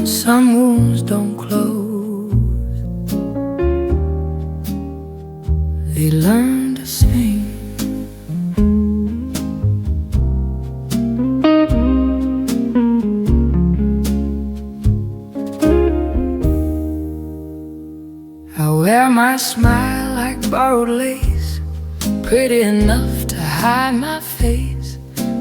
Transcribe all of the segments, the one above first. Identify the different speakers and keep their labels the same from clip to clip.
Speaker 1: Some wounds don't close, they learn to sing. I wear my smile like borrowed lace, pretty enough to hide my face.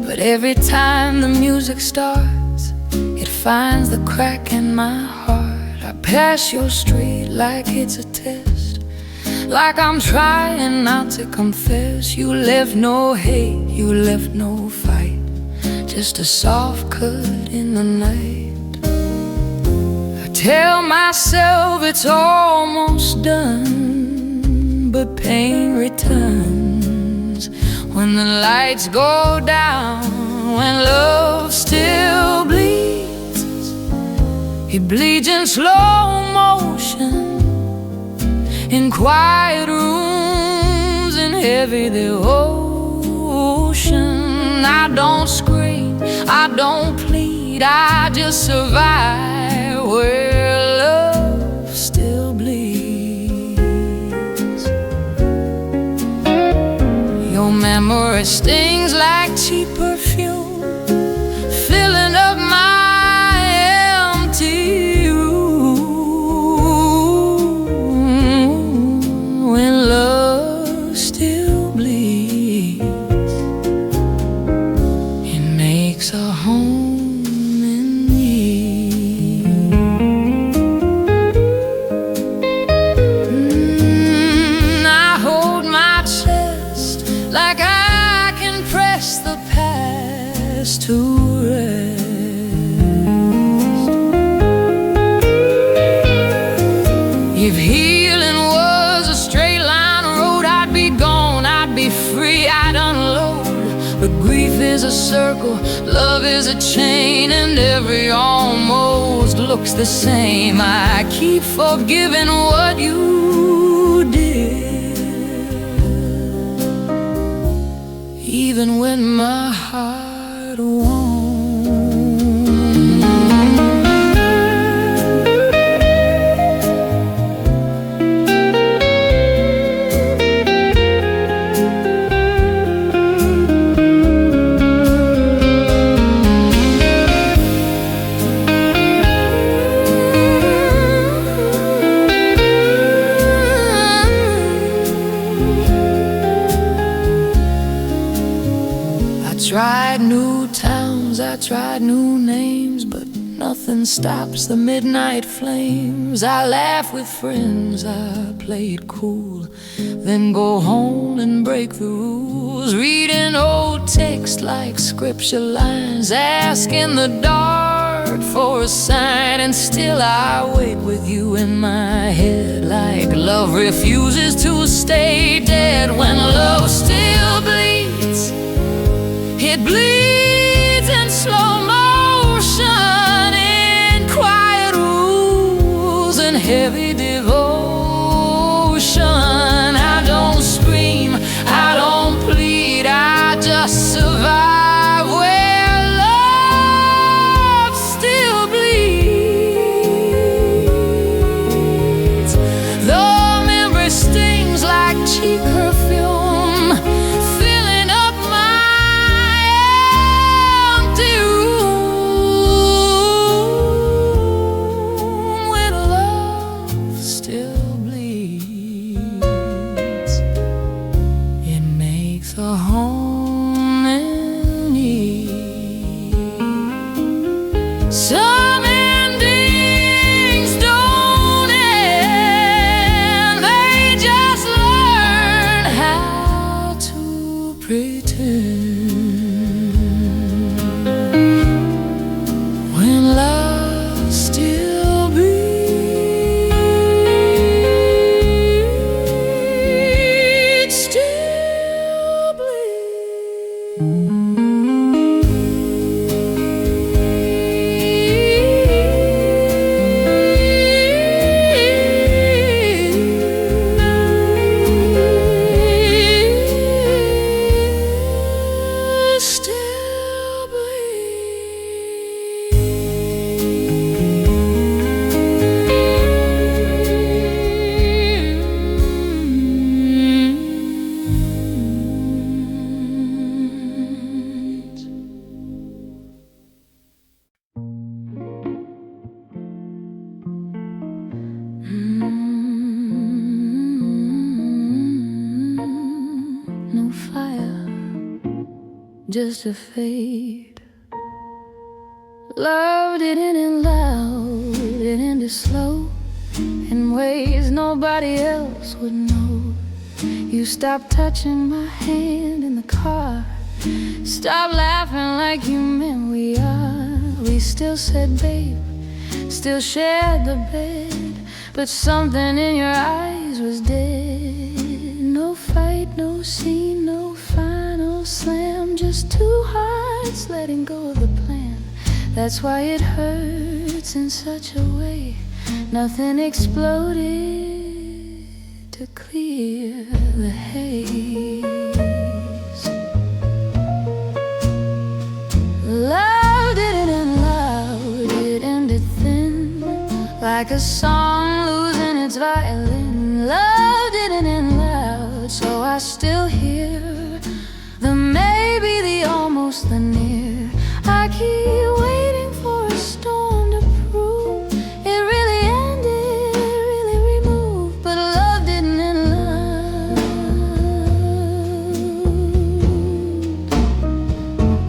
Speaker 1: But every time the music starts, it finds the crack in my heart. I pass your street like it's a test, like I'm trying not to confess. You left no hate, you left no fight, just a soft cut in the night. I tell myself it's almost done, but pain returns when the lights go down, when love still bleeds. It bleeds in slow motion, in quiet rooms, in heavy devotion. I don't scream, I don't plead, I just survive where love still bleeds. Your memory stings like cheap perfume, filling up my empty room. When love still bleeds, it makes a home in me. I hold my chest like I can press the past to rest. If healing was a straight line road, I'd be gone, I'd be free, I'd unload. But grief is a circle, love is a chain, and every almost looks the same. I keep forgiving what you did, even when my heart won't. I tried new towns, I tried new names, but nothing stops the midnight flames. I laugh with friends, I play it cool, then go home and break the rules. Reading old text like scripture lines, ask in the dark for a sign, and still I wait with you in my head, like love refuses to stay dead. When love still bleeds, it bleeds in slow motion, in quiet rules, and heavy devotion. I don't scream, I don't plead, I just survive where love still bleeds. The memory stings like cheap perfume, filling up my empty room. When love still bleeds, it makes a home in me. Some endings don't end, they just learn how to pretend. When love still bleeds, still bleeds. just a fade. Love didn't end loud, it ended slow, in ways nobody else would know. You stopped touching my hand in the car, stopped laughing like you meant we are. We still said babe, still shared the bed, but something in your eyes was dead. No fight, no scene, no final slam, just two hearts letting go of the plan. That's why it hurts in such a way. Nothing exploded to clear the haze. Love didn't end loud, it ended thin, like a song losing its violin. Love didn't end loud, so I still hear the maybe, the almost, the near. I keep waiting for a storm to prove it really ended, really removed. But love didn't end loud,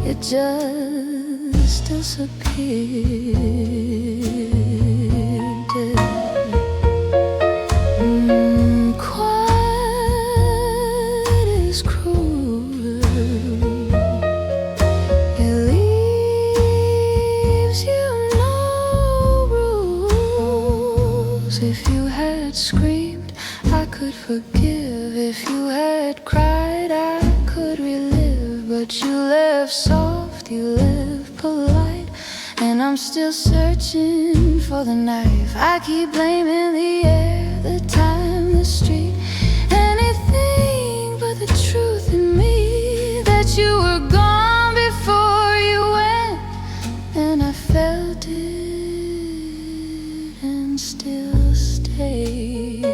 Speaker 1: it just disappeared. Quiet is cruel, it leaves you no rules. If you had screamed, I could forgive. If you had cried, I could relive. But you left soft, you left polite, and I'm still searching for the knife. I keep blaming the air, the time, the street, anything but the truth in me. That you were gone before you went, and I felt it and still stayed.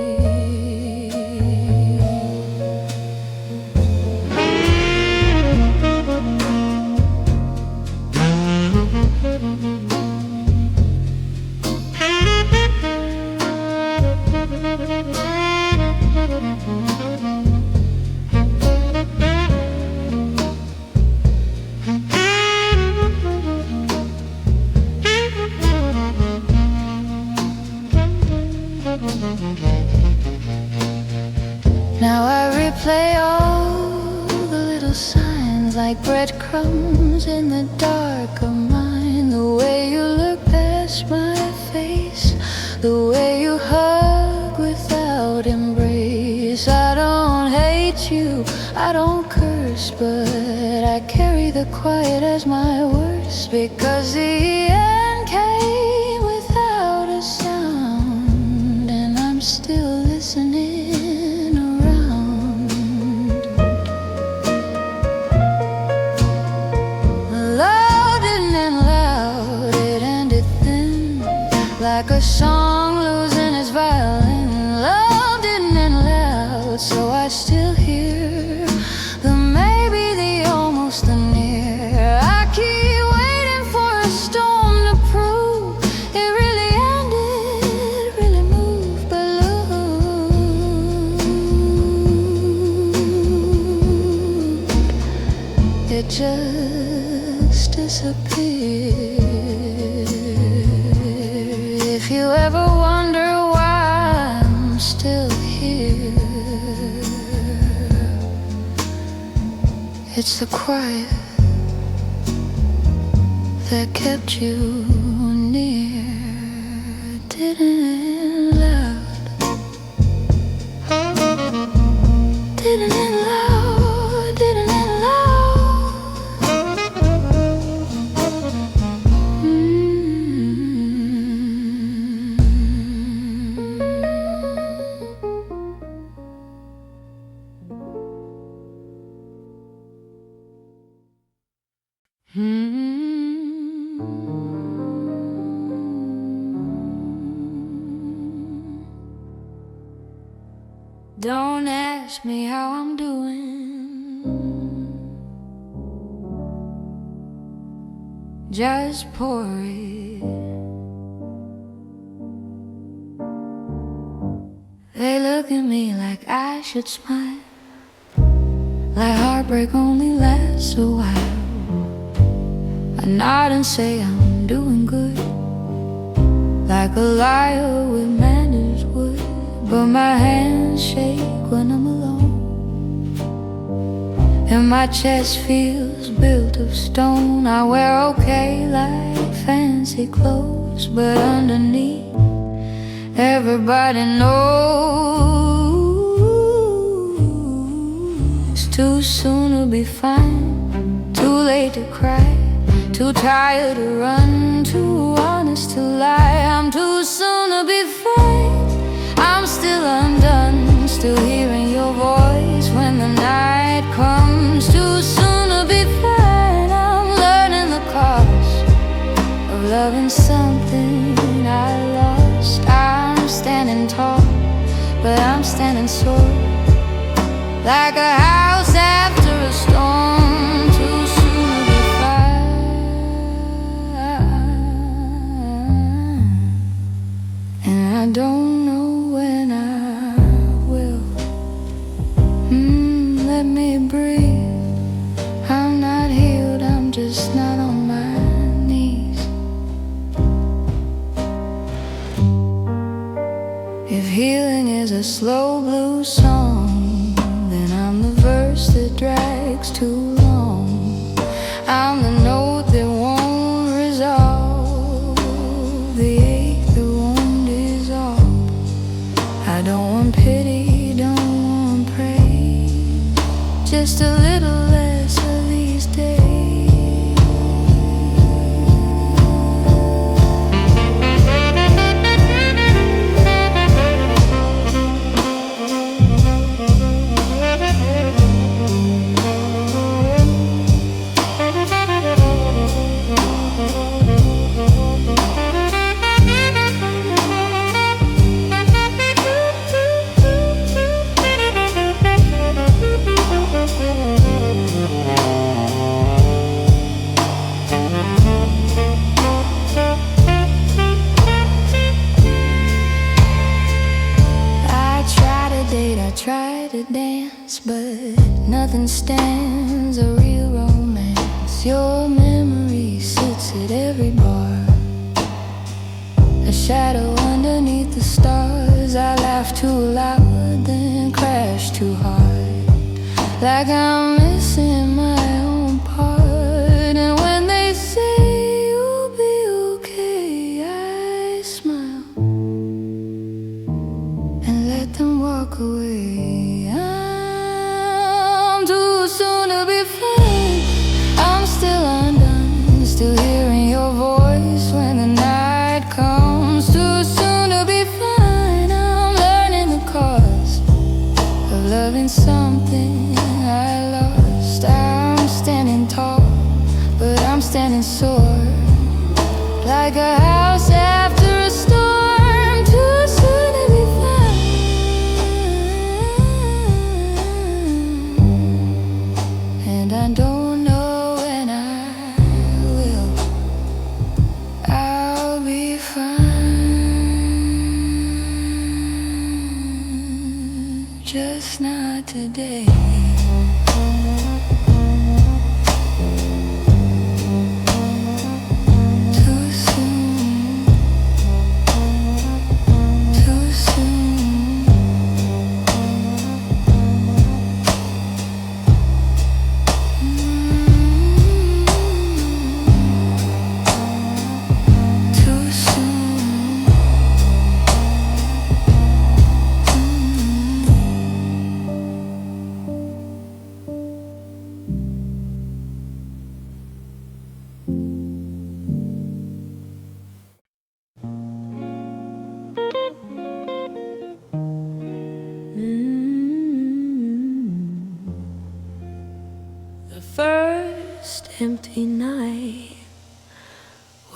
Speaker 1: Now I replay all the little signs like breadcrumbs in the dark of mine. The way you look past my face, the way you hug without embrace. I don't hate you, I don't curse, but I carry the quiet as my worst. Because the end came without a sound, and I'm still listening. Like a song losing its violin. Love didn't end loud, so I still hear the maybe, the almost, the near. I keep waiting for a storm to prove it really ended, really moved. But love, it just disappeared. If you ever wonder why I'm still here, it's the quiet that kept you near. Didn't end loud, didn't end loud, didn't end loud. Don't ask me how I'm doing, just pour it. They look at me like I should smile, like heartbreak only lasts a while. I nod and say I'm doing good, like a liar with manners would. But my hands shake when I'm alone, and my chest feels built of stone. I wear okay like fancy clothes, but underneath everybody knows. Too soon to be fine, too late to cry, too tired to run, too honest to lie. I'm too soon to be fine, I'm still undone, still hearing your voice when the night comes. Too soon to be fine, I'm learning the cost of loving something I lost. I'm standing tall, but I'm standing sore, like a house after a storm. Too soon to be fine, and I don't know when I will. Let me breathe. I'm not healed, I'm just not on my knees. If healing is a slow blues song, then I'm the verse that drags too long. I'm the note that won't resolve, the ache that won't dissolve. I don't want pity, don't want praise, just a little less of these days. I try to dance, but nothing stands a real romance. Your memory sits at every bar, a shadow underneath the stars. I laugh too loud, then crash too hard, like I'm missing my own part. And when they say you'll be okay, I smile and let them walk away. I'm too soon to be fine, I'm still undone, still hearing your voice when the night comes. Too soon to be fine, I'm learning the cost of loving something I lost. I'm standing tall, but I'm standing sore, like a house after a storm. Too soon to be fine, and I don't know when I will. I'll be fine, just not today. Too soon, too soon. Too soon. The first empty night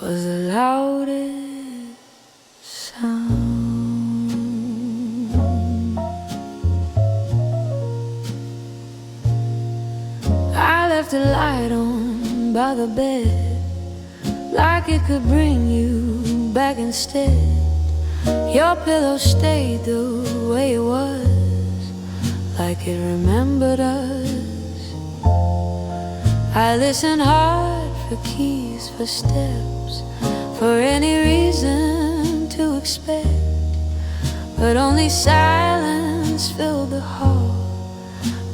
Speaker 1: was the loudest sound. I left the light on by the bed, like it could bring you back instead. Your pillow stayed the way it was, like it remembered us. I listened hard for keys, for steps, for any reason to expect. But only silence filled the hall,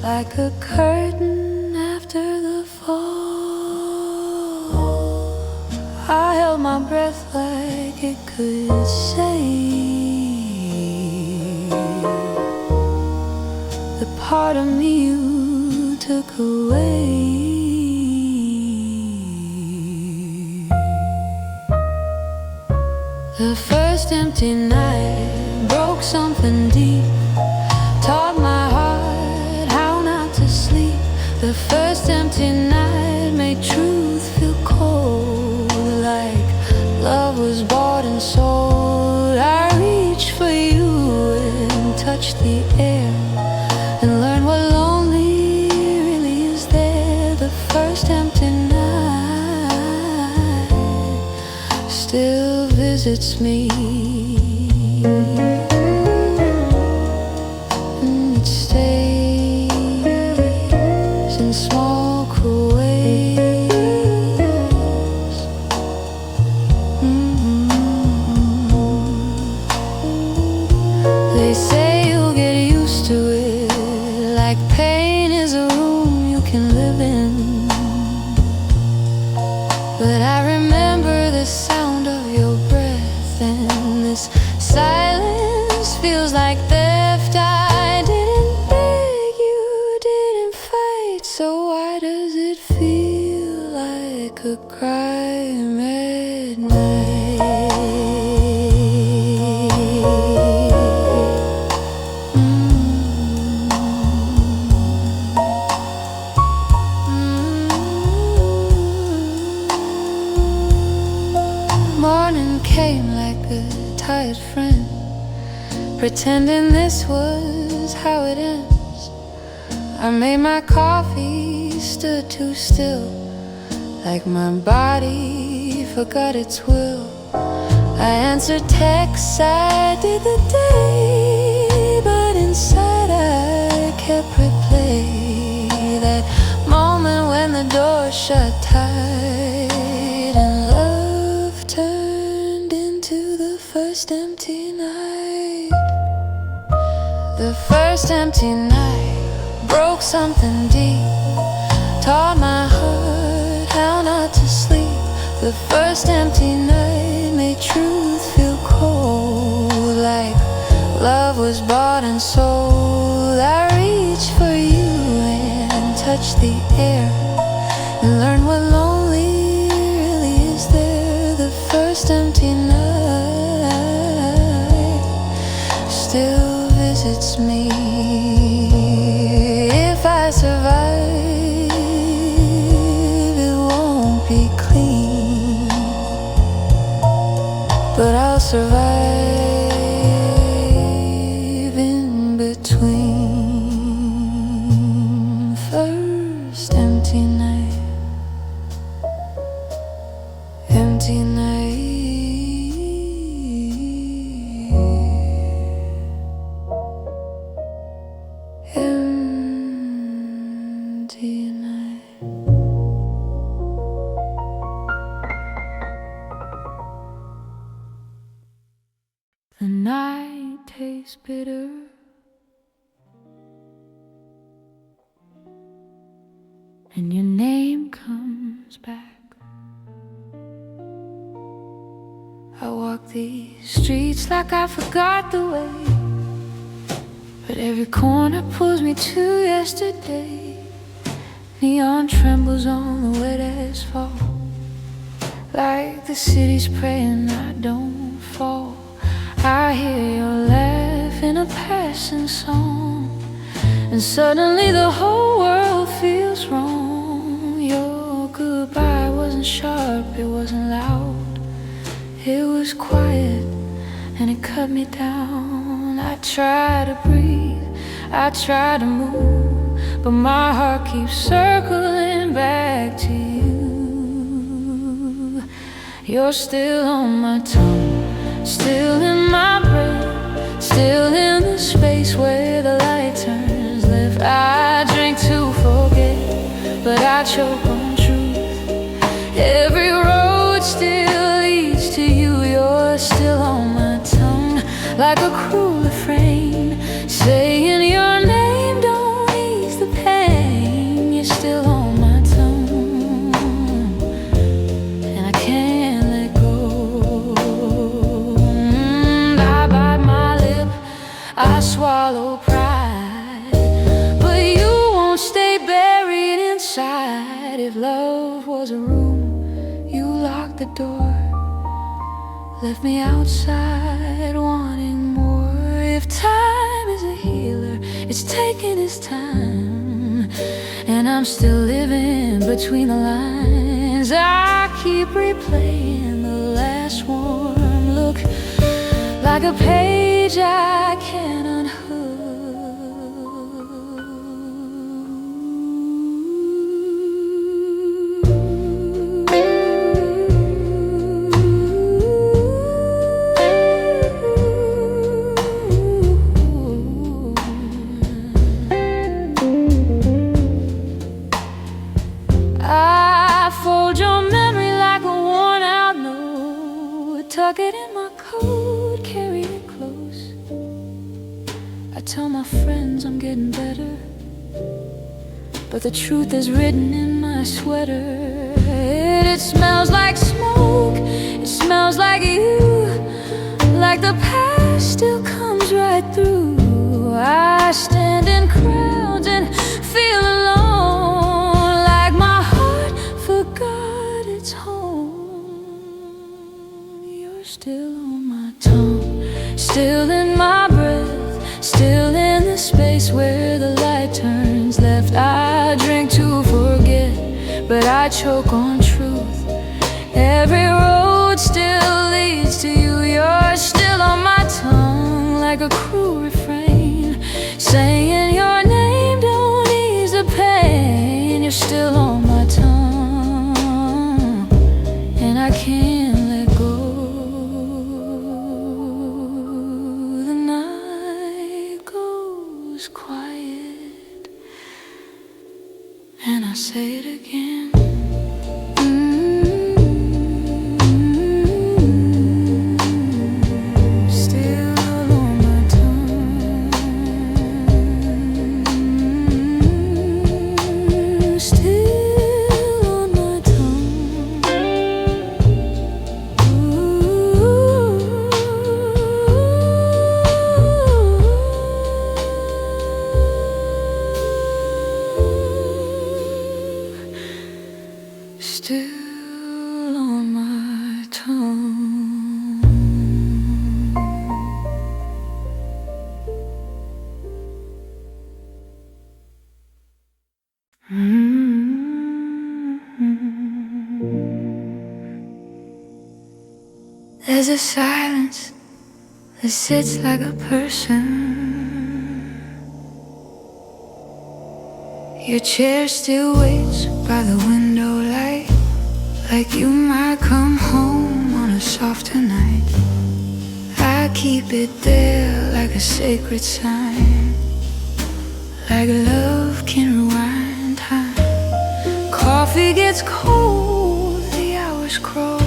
Speaker 1: like a curtain after the fall. I held my breath like it could say the part of me you took away. The first empty night broke something deep, taught my heart how not to sleep. The first empty night made truth feel cold, like love was bought and sold. I reached for you and touched the air, and learned what lonely really is there. The first empty night still visits me. It stays in small cool ways. They say you'll get used to it, like pain is a room you can live in. But I remember the sound of your breath, and this silence feels like theft. I didn't beg, you didn't fight, so why does it feel like a crime at night? Morning came like a tired friend, pretending this was how it ends. I made my coffee, stood too still, like my body forgot its will. I answered texts, I did the day, but inside I kept replay that moment when the door shut tight and love turned into the first empty night. The first empty night broke something deep, taught my heart how not to sleep. The first empty night made truth feel cold, like love was bought and sold. I reached for you and touched the air, and learned what lonely really is there. The first empty night still visits me. If I survive, it won't be clean, but I'll survive in between. First empty night, empty night, empty night. The night tastes bitter, and your name comes back. I walk these streets like I forgot the way, but every corner pulls me to yesterday. Neon trembles on the wet asphalt, like the city's praying I don't fall. I hear your laugh in a passing song, and suddenly the whole world feels wrong. Your goodbye wasn't sharp, it wasn't loud, it was quiet, and it cut me down. I try to breathe, I try to move, but my heart keeps circling back to you. You're still on my tongue, still in my brain, still in the space where the light turns left. I drink to forget, but I choke on truth like a cruel refrain. Saying your name don't ease the pain. You're still on my tongue, and I can't let go. I bite my lip, I swallow pride, but you won't stay buried inside. If love was a room, you locked the door, left me outside wanting more. If time is a healer, it's taking its time, and I'm still living between the lines. I keep replaying the last warm look, like a page I can't unhook. Tuck it in my coat, carry it close. I tell my friends I'm getting better, but the truth is written in my sweater. It smells like smoke, it smells like you, like the past still comes right through. I stand in crowds and feel alone, like my heart forgot its home. Still on my tongue, still in my breath, still in the space where the light turns left. I drink to forget, but I choke on truth. Every road still leads to you. You're still on my tongue, like a cruel refrain. Saying your name don't ease the pain. You're still on my tongue, and I can't let go. Quiet, and I say it again. Still on my tongue, still on my tongue. Still on my tongue. There's a silence that sits like a person. Your chair still waits by the window light, like you might come home on a softer night. I keep it there like a sacred sign, like love can rewind time. Coffee gets cold, the hours crawl.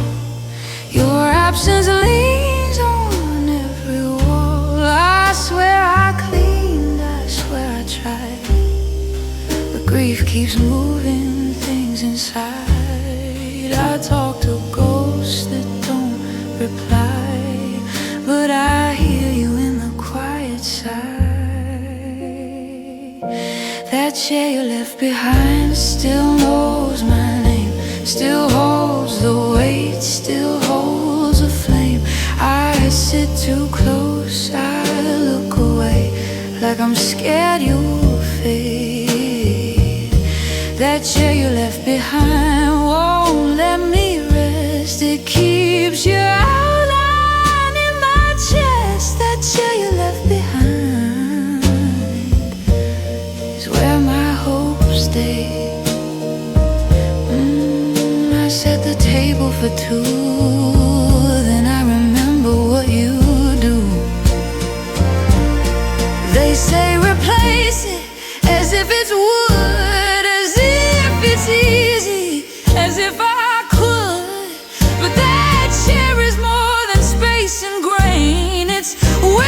Speaker 1: Your absence leans on every wall. I swear I cleaned, I swear I tried, but grief keeps moving things inside. I talk to ghosts that don't reply, but I hear you in the quiet side. That chair you left behind still knows my name, still holds the weight, still holds a flame. I sit too close, I look away, like I'm scared you'll fade. That chair you left behind won't let me rest. It keeps your outline in my chest. That chair you left behind is where my hopes stay. I set the table for two, then I remember what you do. They say replace it as if it's wood, as if it's easy, as if I could. But that chair is more than space and grain. It's where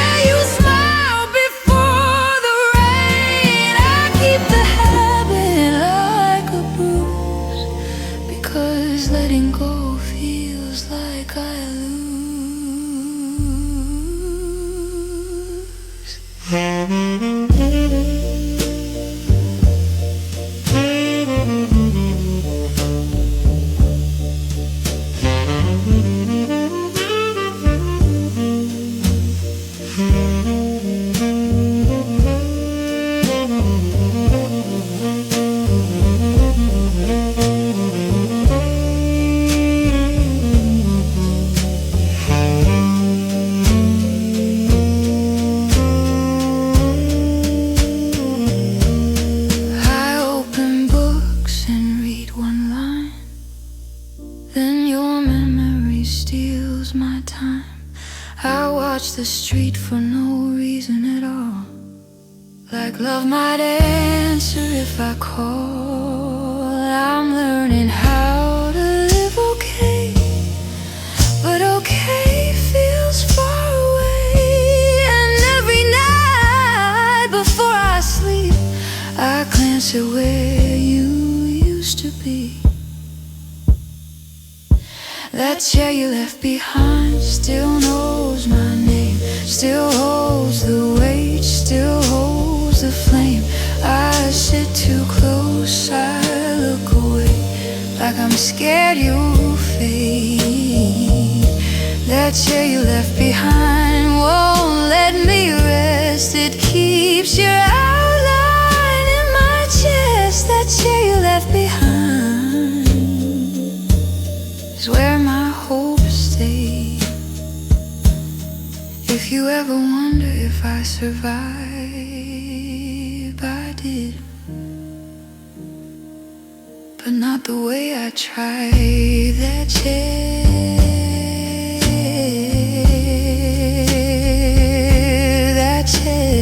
Speaker 1: the street for no reason at all. Like love might answer if I call. I'm learning how to live okay, but okay feels far away. And every night before I sleep, I glance at where you used to be. That chair you left behind still knows my name, still holds the weight, still holds the flame. I sit too close, I look away, like I'm scared you'll fade. That chair you left behind won't let me rest. It keeps your outline in my chest. That chair you left behind is where my hopes stay. If you ever wonder if I survived, I did, but not the way I tried. That chair, that chair.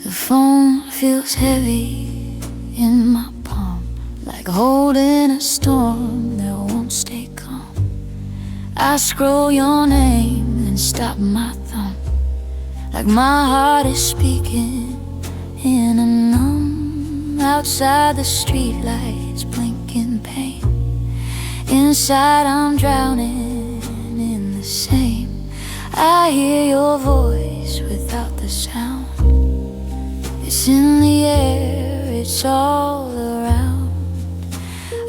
Speaker 1: The phone feels heavy in my palm, like holding a storm that won't stay calm. I scroll your name and stop my thumb, like my heart is speaking in a numb. Outside the streetlights blinking pain, inside I'm drowning in the same. I hear your voice without the sound. It's in the air, it's all around.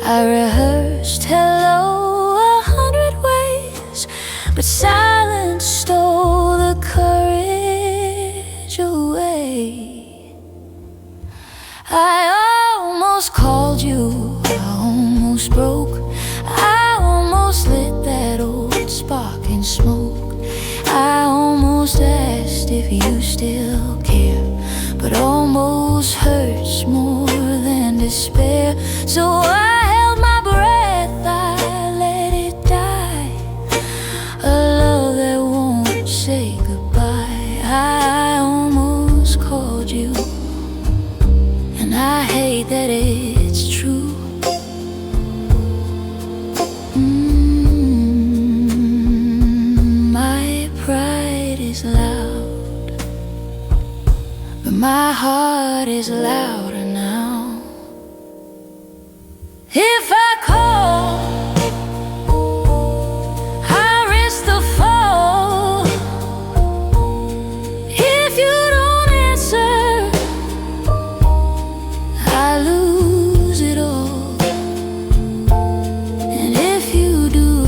Speaker 1: I rehearsed hello 100 ways, but silence stole the courage away. I almost called you, I almost broke, I almost lit that old spark in smoke. I almost asked if you still care, but almost hurts more than despair. So I held my breath, I let it die. A love that won't say goodbye. I almost called you, and I hate that it's true. My pride is loud, but my heart is louder now. If I call, I risk the fall. If you don't answer, I lose it all. And if you do,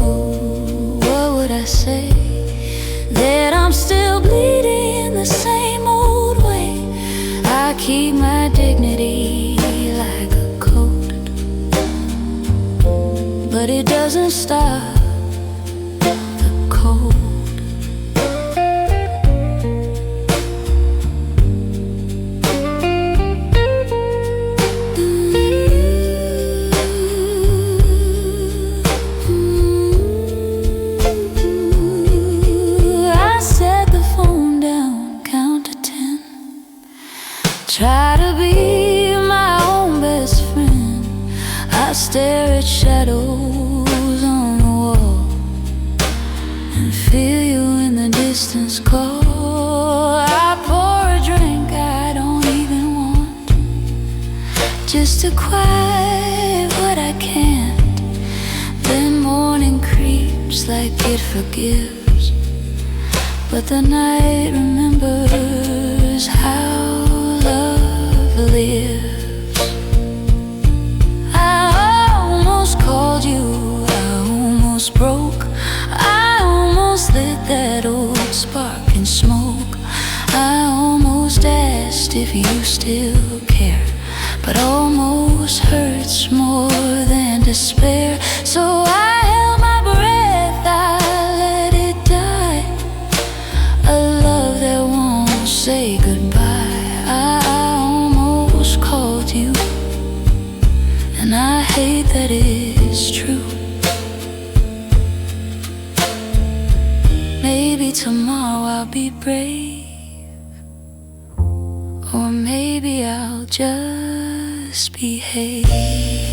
Speaker 1: what would I say? That I'm still bleeding the same old way. I keep my dignity like a coat, but it doesn't stop the cold. I set the phone down, count to 10. Try to be my own best friend. I stare at shadows on the wall and feel you in the distance call. I pour a drink I don't even want, just to quiet what I can't. Then morning creeps like it forgives, but the night remembers how love lives. I almost called you, I almost broke, I almost lit that old spark in smoke. if you still care, but almost hurts more than despair. So I held my breath, I let it die. A love that won't say goodbye. I almost called you, and I hate that it's true. Maybe tomorrow I'll be brave, or maybe I'll just behave.